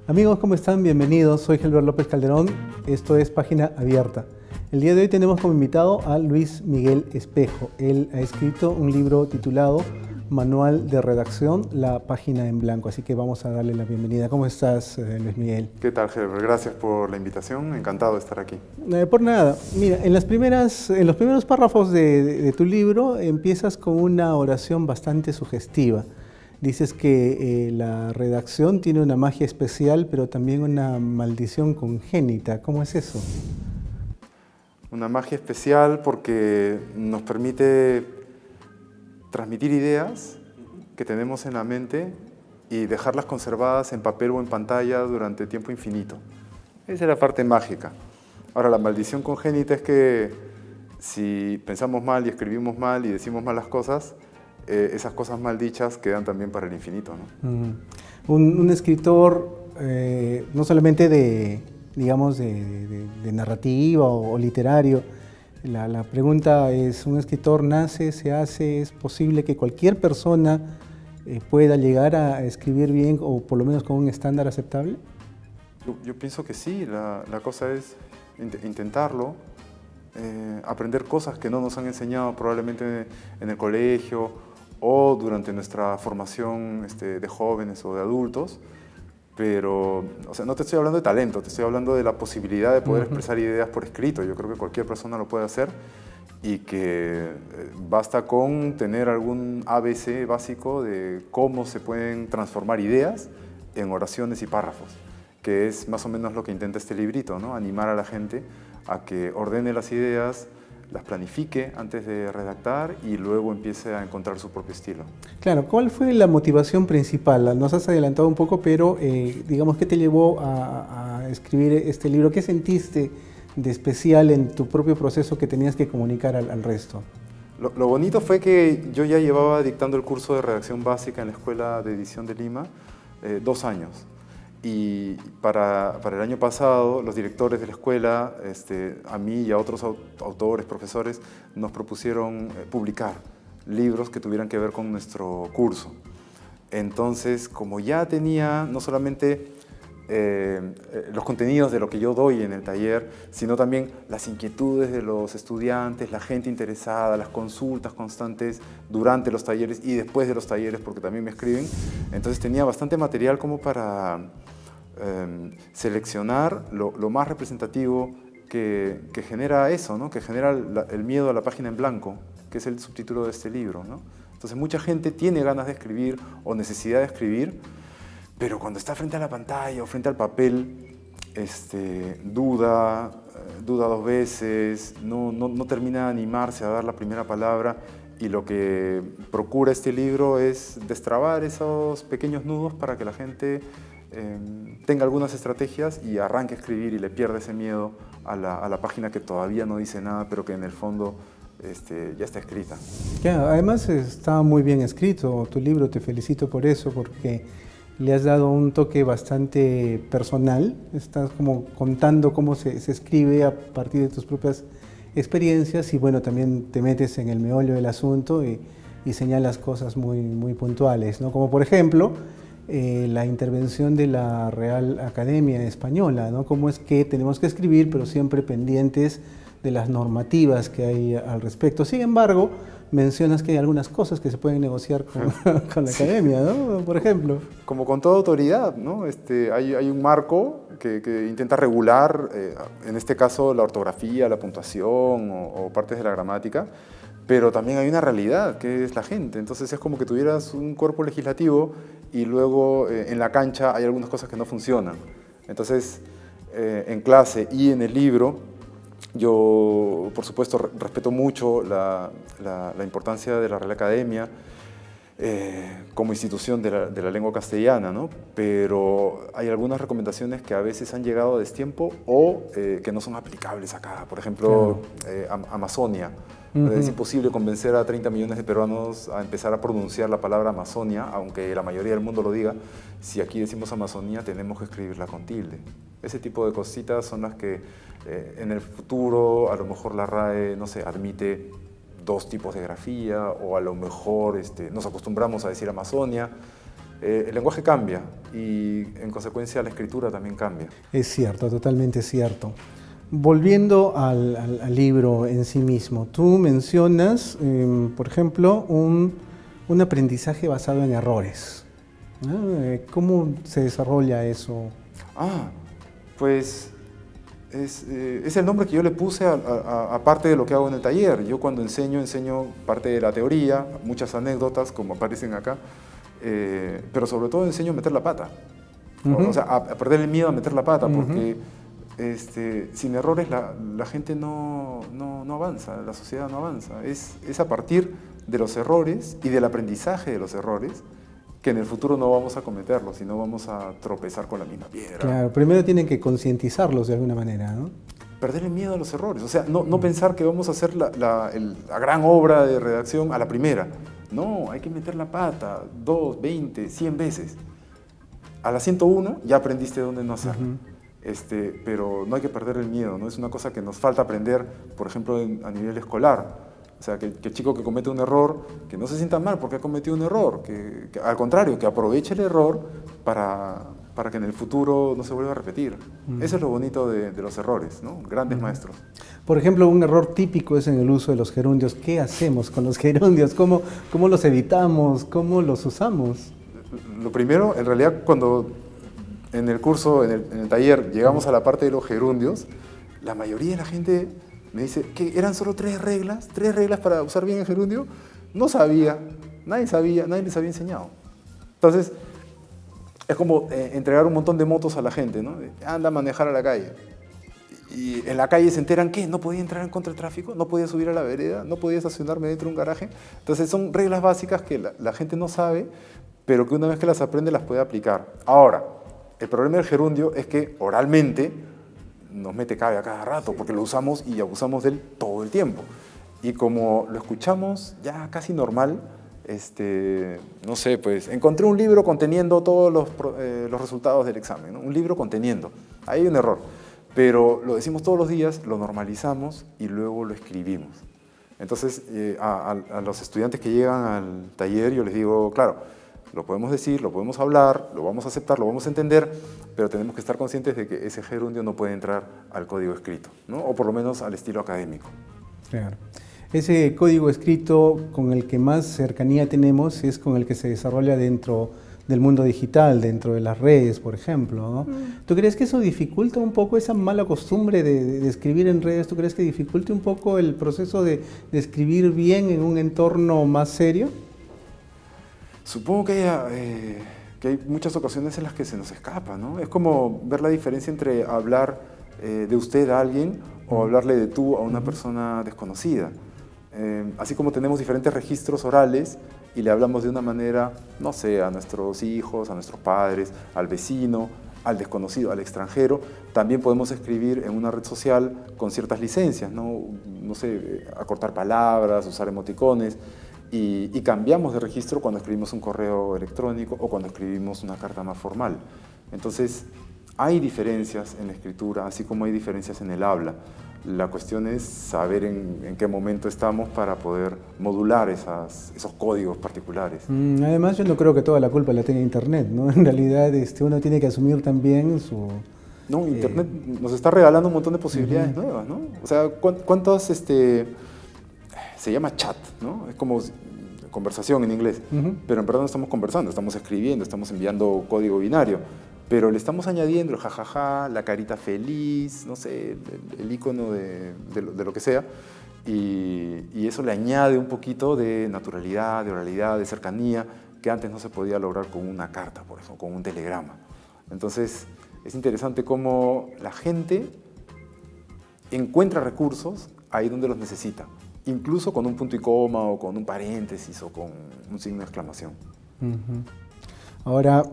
Amigos, ¿cómo están? Bienvenidos. Soy Gelber López Calderón. Esto es Página Abierta. El día de hoy tenemos como invitado a Luis Miguel Espejo. Él ha escrito un libro titulado Manual de Redacción, la página en blanco. Así que vamos a darle la bienvenida. ¿Cómo estás, Luis Miguel? ¿Qué tal, Gelber? Gracias por la invitación. Encantado de estar aquí. Por nada. Mira, en los primeros párrafos de tu libro empiezas con una oración bastante sugestiva. Dices que la redacción tiene una magia especial, pero también una maldición congénita. ¿Cómo es eso? Una magia especial porque nos permite transmitir ideas que tenemos en la mente y dejarlas conservadas en papel o en pantalla durante tiempo infinito. Esa es la parte mágica. Ahora, la maldición congénita es que si pensamos mal y escribimos mal y decimos malas cosas, esas cosas mal dichas quedan también para el infinito, ¿no? Un escritor, no solamente de narrativa o literario, la pregunta es, ¿un escritor nace, se hace? ¿Es posible que cualquier persona pueda llegar a escribir bien o por lo menos con un estándar aceptable? Yo pienso que sí, la cosa es intentarlo, aprender cosas que no nos han enseñado probablemente en el colegio o durante nuestra formación de jóvenes o de adultos, pero o sea, no te estoy hablando de talento, te estoy hablando de la posibilidad de poder expresar ideas por escrito. Yo creo que cualquier persona lo puede hacer y que basta con tener algún ABC básico de cómo se pueden transformar ideas en oraciones y párrafos, que es más o menos lo que intenta este librito, ¿no? Animar a la gente a que ordene las ideas, las planifique antes de redactar y luego empiece a encontrar su propio estilo. Claro, ¿cuál fue la motivación principal? Nos has adelantado un poco, pero digamos, ¿qué te llevó a escribir este libro? ¿Qué sentiste de especial en tu propio proceso que tenías que comunicar al resto? Lo bonito fue que yo ya llevaba dictando el curso de redacción básica en la Escuela de Edición de Lima 2 años. Y para el año pasado, los directores de la escuela, a mí y a otros autores, profesores, nos propusieron publicar libros que tuvieran que ver con nuestro curso. Entonces, como ya tenía no solamente los contenidos de lo que yo doy en el taller, sino también las inquietudes de los estudiantes, la gente interesada, las consultas constantes durante los talleres y después de los talleres, porque también me escriben, entonces tenía bastante material como para seleccionar lo más representativo que genera eso, ¿no? Que genera el miedo a la página en blanco, que es el subtítulo de este libro, ¿no? Entonces mucha gente tiene ganas de escribir o necesidad de escribir, pero cuando está frente a la pantalla o frente al papel, duda 2 veces, no termina de animarse a dar la primera palabra, y lo que procura este libro es destrabar esos pequeños nudos para que la gente tenga algunas estrategias y arranque a escribir y le pierda ese miedo a la página que todavía no dice nada, pero que en el fondo ya está escrita. Yeah, además está muy bien escrito tu libro, te felicito por eso, porque le has dado un toque bastante personal. Estás como contando cómo se escribe a partir de tus propias experiencias y bueno, también te metes en el meollo del asunto y señalas cosas muy puntuales, ¿no? Como por ejemplo, la intervención de la Real Academia Española, ¿no? Cómo es que tenemos que escribir, pero siempre pendientes de las normativas que hay al respecto. Sin embargo, mencionas que hay algunas cosas que se pueden negociar con la academia, ¿no? Por ejemplo. Como con toda autoridad, ¿no? Hay un marco que intenta regular, en este caso, la ortografía, la puntuación o partes de la gramática, pero también hay una realidad, que es la gente. Entonces es como que tuvieras un cuerpo legislativo y luego en la cancha hay algunas cosas que no funcionan. Entonces, en clase y en el libro, yo, por supuesto, respeto mucho la importancia de la Real Academia. como institución de la lengua castellana, ¿no? Pero hay algunas recomendaciones que a veces han llegado a destiempo o que no son aplicables acá. Por ejemplo, Amazonia. Es imposible convencer a 30 millones de peruanos a empezar a pronunciar la palabra Amazonia, aunque la mayoría del mundo lo diga. Si aquí decimos Amazonía, tenemos que escribirla con tilde. Ese tipo de cositas son las que en el futuro a lo mejor la RAE, no sé, admite 2 tipos de grafía, o a lo mejor nos acostumbramos a decir Amazonia. El lenguaje cambia y en consecuencia la escritura también cambia. Es cierto, totalmente cierto. Volviendo al libro en sí mismo, tú mencionas, por ejemplo, un aprendizaje basado en errores. ¿Cómo se desarrolla eso? Pues es el nombre que yo le puse a parte de lo que hago en el taller. Yo cuando enseño parte de la teoría, muchas anécdotas como aparecen acá, pero sobre todo enseño a meter la pata. O sea, a perder el miedo a meter la pata, porque sin errores la gente no avanza, la sociedad no avanza. Es a partir de los errores y del aprendizaje de los errores que en el futuro no vamos a cometerlos, sino vamos a tropezar con la misma piedra. Claro, primero tienen que concientizarlos de alguna manera, ¿no? Perder el miedo a los errores, o sea, no pensar que vamos a hacer la gran obra de redacción a la primera. No, hay que meter la pata 2, 20, 100 veces. A la 101 ya aprendiste dónde no hacerlo. Pero no hay que perder el miedo, ¿no? Es una cosa que nos falta aprender, por ejemplo, a nivel escolar. O sea, que el chico que comete un error, que no se sienta mal porque ha cometido un error, que al contrario, que aproveche el error para que en el futuro no se vuelva a repetir. Eso es lo bonito de los errores, ¿no? Grandes maestros. Por ejemplo, un error típico es en el uso de los gerundios. ¿Qué hacemos con los gerundios? ¿Cómo los evitamos? ¿Cómo los usamos? Lo primero, en realidad, cuando en el curso, en el taller, llegamos a la parte de los gerundios, la mayoría de la gente me dice que eran solo 3 reglas para usar bien el gerundio. No sabía, nadie les había enseñado. Entonces, es como entregar un montón de motos a la gente, ¿no? Anda a manejar a la calle. Y en la calle se enteran que no podía entrar en contra del tráfico, no podía subir a la vereda, no podía estacionarme dentro de un garaje. Entonces, son reglas básicas que la gente no sabe, pero que una vez que las aprende las puede aplicar. Ahora, el problema del gerundio es que oralmente nos mete cabe a cada rato, porque lo usamos y abusamos de él todo el tiempo. Y como lo escuchamos ya casi normal, no sé, pues encontré un libro conteniendo todos los resultados del examen, ¿no? Un libro conteniendo. Ahí hay un error, pero lo decimos todos los días, lo normalizamos y luego lo escribimos. Entonces, a los estudiantes que llegan al taller yo les digo, claro, lo podemos decir, lo podemos hablar, lo vamos a aceptar, lo vamos a entender, pero tenemos que estar conscientes de que ese gerundio no puede entrar al código escrito, ¿no? O por lo menos al estilo académico. Claro. Ese código escrito con el que más cercanía tenemos es con el que se desarrolla dentro del mundo digital, dentro de las redes, por ejemplo, ¿no? ¿Tú crees que eso dificulta un poco esa mala costumbre de escribir en redes? ¿Tú crees que dificulte un poco el proceso de escribir bien en un entorno más serio? Supongo que hay muchas ocasiones en las que se nos escapa, ¿no? Es como ver la diferencia entre hablar de usted a alguien o hablarle de tú a una persona desconocida. Así como tenemos diferentes registros orales y le hablamos de una manera, no sé, a nuestros hijos, a nuestros padres, al vecino, al desconocido, al extranjero, también podemos escribir en una red social con ciertas licencias, ¿no? No sé, acortar palabras, usar emoticones. Y cambiamos de registro cuando escribimos un correo electrónico o cuando escribimos una carta más formal. Entonces, hay diferencias en la escritura, así como hay diferencias en el habla. La cuestión es saber en qué momento estamos para poder modular esos códigos particulares. Además, yo no creo que toda la culpa la tenga Internet, ¿no? En realidad, uno tiene que asumir también su... No, Internet nos está regalando un montón de posibilidades nuevas, ¿no? O sea, ¿cuántos... se llama chat, ¿no? Es como conversación en inglés, pero en verdad no estamos conversando, estamos escribiendo, estamos enviando código binario, pero le estamos añadiendo el jajaja, la carita feliz, no sé, el icono de lo que sea, y eso le añade un poquito de naturalidad, de oralidad, de cercanía, que antes no se podía lograr con una carta, por ejemplo, con un telegrama. Entonces, es interesante cómo la gente encuentra recursos ahí donde los necesita. incluso con un punto y coma o con un paréntesis o con un signo de exclamación. Ujú. Ahora,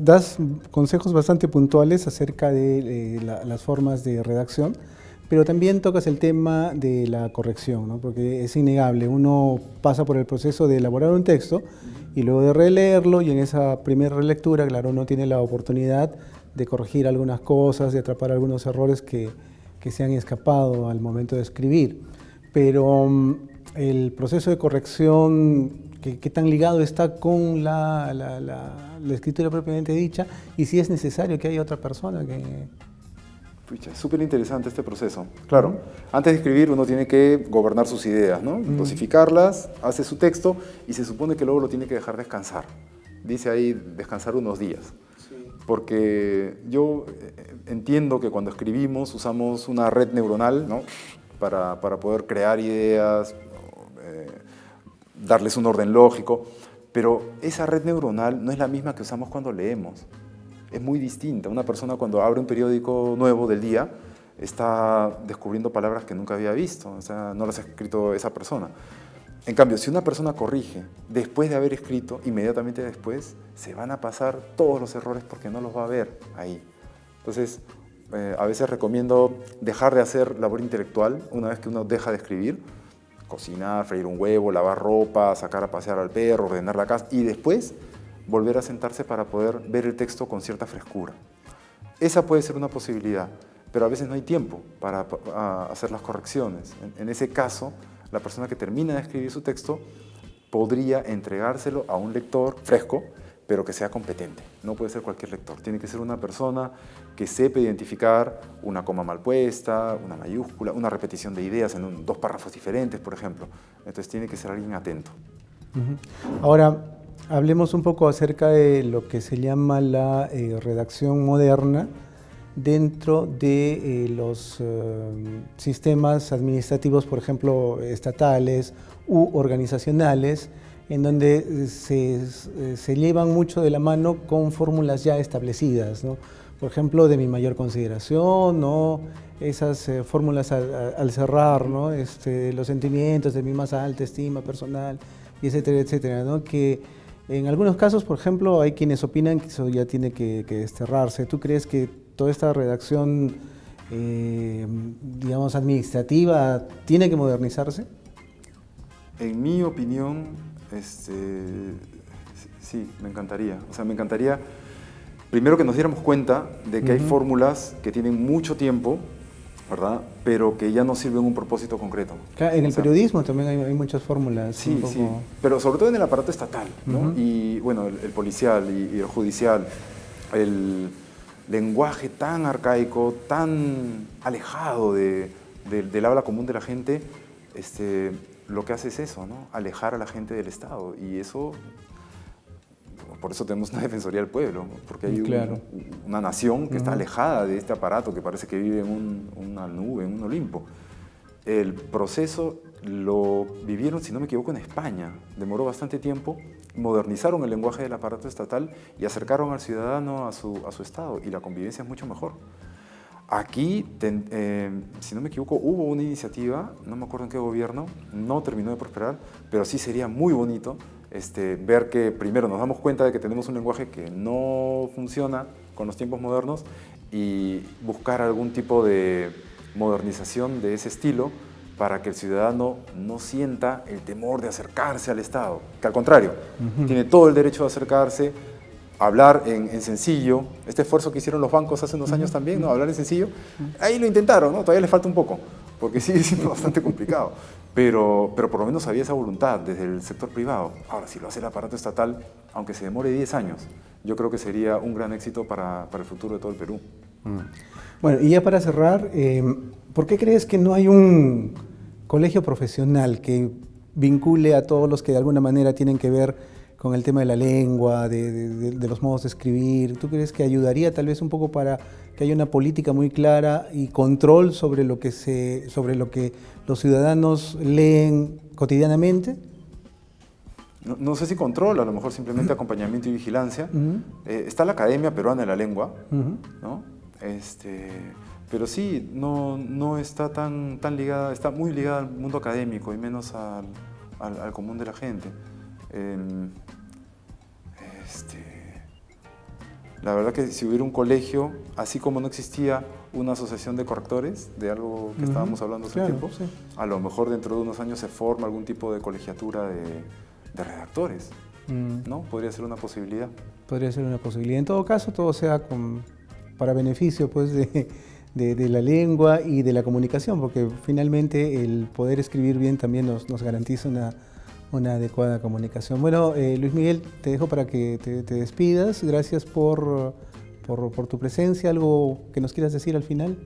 das consejos bastante puntuales acerca de las formas de redacción, pero también tocas el tema de la corrección, ¿no? Porque es innegable, uno pasa por el proceso de elaborar un texto y luego de releerlo, y en esa primera relectura, claro, uno tiene la oportunidad de corregir algunas cosas, de atrapar algunos errores que se han escapado al momento de escribir. Pero el proceso de corrección, ¿qué tan ligado está con la escritura propiamente dicha? Y si es necesario que haya otra persona que... Pucha, es súper interesante este proceso. Claro, antes de escribir uno tiene que gobernar sus ideas, ¿no? Dosificarlas, hace su texto y se supone que luego lo tiene que dejar descansar. Dice ahí descansar unos días. Sí. Porque yo entiendo que cuando escribimos usamos una red neuronal, ¿no? para poder crear ideas, darles un orden lógico, pero esa red neuronal no es la misma que usamos cuando leemos. Es muy distinta. Una persona cuando abre un periódico nuevo del día está descubriendo palabras que nunca había visto, o sea, no las ha escrito esa persona. En cambio, si una persona corrige después de haber escrito, inmediatamente después se van a pasar todos los errores porque no los va a ver ahí. Entonces, a veces recomiendo dejar de hacer labor intelectual una vez que uno deja de escribir, cocinar, freír un huevo, lavar ropa, sacar a pasear al perro, ordenar la casa y después volver a sentarse para poder ver el texto con cierta frescura. Esa puede ser una posibilidad, pero a veces no hay tiempo para hacer las correcciones. En ese caso, la persona que termina de escribir su texto podría entregárselo a un lector fresco, pero que sea competente. No puede ser cualquier lector. Tiene que ser una persona que sepa identificar una coma mal puesta, una mayúscula, una repetición de ideas en dos párrafos diferentes, por ejemplo. Entonces tiene que ser alguien atento. Ahora, hablemos un poco acerca de lo que se llama la redacción moderna dentro de los sistemas administrativos, por ejemplo, estatales u organizacionales, en donde se llevan mucho de la mano con fórmulas ya establecidas, ¿no? Por ejemplo, de mi mayor consideración, ¿no? Esas fórmulas al cerrar, ¿no? Los sentimientos de mi más alta estima personal, y etcétera, etcétera, ¿no? Que en algunos casos, por ejemplo, hay quienes opinan que eso ya tiene que desterrarse. ¿Tú crees que toda esta redacción, digamos, administrativa, tiene que modernizarse? En mi opinión, sí, me encantaría. O sea, me encantaría, primero que nos diéramos cuenta de que hay fórmulas que tienen mucho tiempo, ¿verdad? Pero que ya no sirven un propósito concreto. En el periodismo también hay muchas fórmulas. Sí, sí, pero sobre todo en el aparato estatal, ¿no? Y bueno, el policial y el judicial, el lenguaje tan arcaico, tan alejado del habla común de la gente, lo que hace es eso, ¿no? Alejar a la gente del Estado. Y eso, por eso tenemos una Defensoría del Pueblo, ¿no? Porque hay una nación que está alejada de este aparato que parece que vive en una nube, en un Olimpo. El proceso lo vivieron, si no me equivoco, en España. Demoró bastante tiempo, modernizaron el lenguaje del aparato estatal y acercaron al ciudadano a su Estado, y la convivencia es mucho mejor. Aquí, si no me equivoco, hubo una iniciativa, no me acuerdo en qué gobierno, no terminó de prosperar, pero sí sería muy bonito ver que primero nos damos cuenta de que tenemos un lenguaje que no funciona con los tiempos modernos y buscar algún tipo de modernización de ese estilo para que el ciudadano no sienta el temor de acercarse al Estado, que al contrario, tiene todo el derecho de acercarse, hablar en sencillo. Este esfuerzo que hicieron los bancos hace unos años también, ¿no? Hablar en sencillo, ahí lo intentaron, ¿no? Todavía les falta un poco, porque sigue siendo bastante complicado, pero por lo menos había esa voluntad desde el sector privado. Ahora, si lo hace el aparato estatal, aunque se demore 10 años, yo creo que sería un gran éxito para el futuro de todo el Perú. Bueno, y ya para cerrar, ¿por qué crees que no hay un colegio profesional que vincule a todos los que de alguna manera tienen que ver con el tema de la lengua, de los modos de escribir? ¿Tú crees que ayudaría tal vez un poco para que haya una política muy clara y control sobre lo que los ciudadanos leen cotidianamente? No sé si control, a lo mejor simplemente acompañamiento y vigilancia. Está la Academia Peruana de la Lengua, ¿no? Pero sí, no está tan ligada, está muy ligada al mundo académico y menos al común de la gente. La verdad que si hubiera un colegio, así como no existía una asociación de correctores, de algo que estábamos hablando hace tiempo, sí. a lo mejor dentro de unos años se forma algún tipo de colegiatura de redactores, ¿no? Podría ser una posibilidad. Podría ser una posibilidad. En todo caso, todo sea para beneficio pues, de la lengua y de la comunicación, porque finalmente el poder escribir bien también nos garantiza una adecuada comunicación. Bueno, Luis Miguel, te dejo para que te despidas. Gracias por tu presencia. ¿Algo que nos quieras decir al final?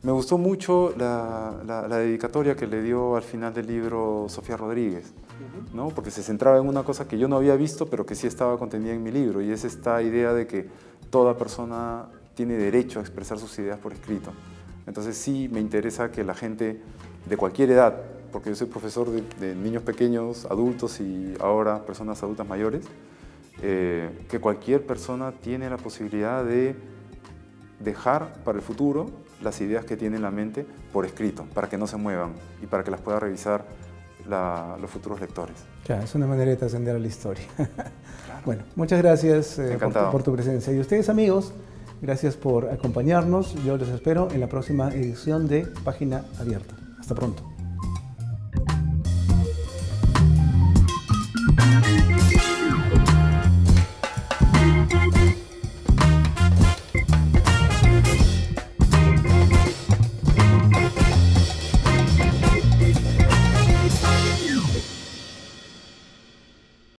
Me gustó mucho la dedicatoria que le dio al final del libro Sofía Rodríguez, ¿no? Porque se centraba en una cosa que yo no había visto, pero que sí estaba contenida en mi libro, y es esta idea de que toda persona tiene derecho a expresar sus ideas por escrito. Entonces sí me interesa que la gente de cualquier edad, porque yo soy profesor de niños pequeños, adultos y ahora personas adultas mayores, que cualquier persona tiene la posibilidad de dejar para el futuro las ideas que tiene en la mente por escrito, para que no se muevan y para que las pueda revisar los futuros lectores. Claro, es una manera de trascender a la historia. Claro. Bueno, muchas gracias por tu presencia. Y ustedes, amigos, gracias por acompañarnos. Yo los espero en la próxima edición de Página Abierta. Hasta pronto.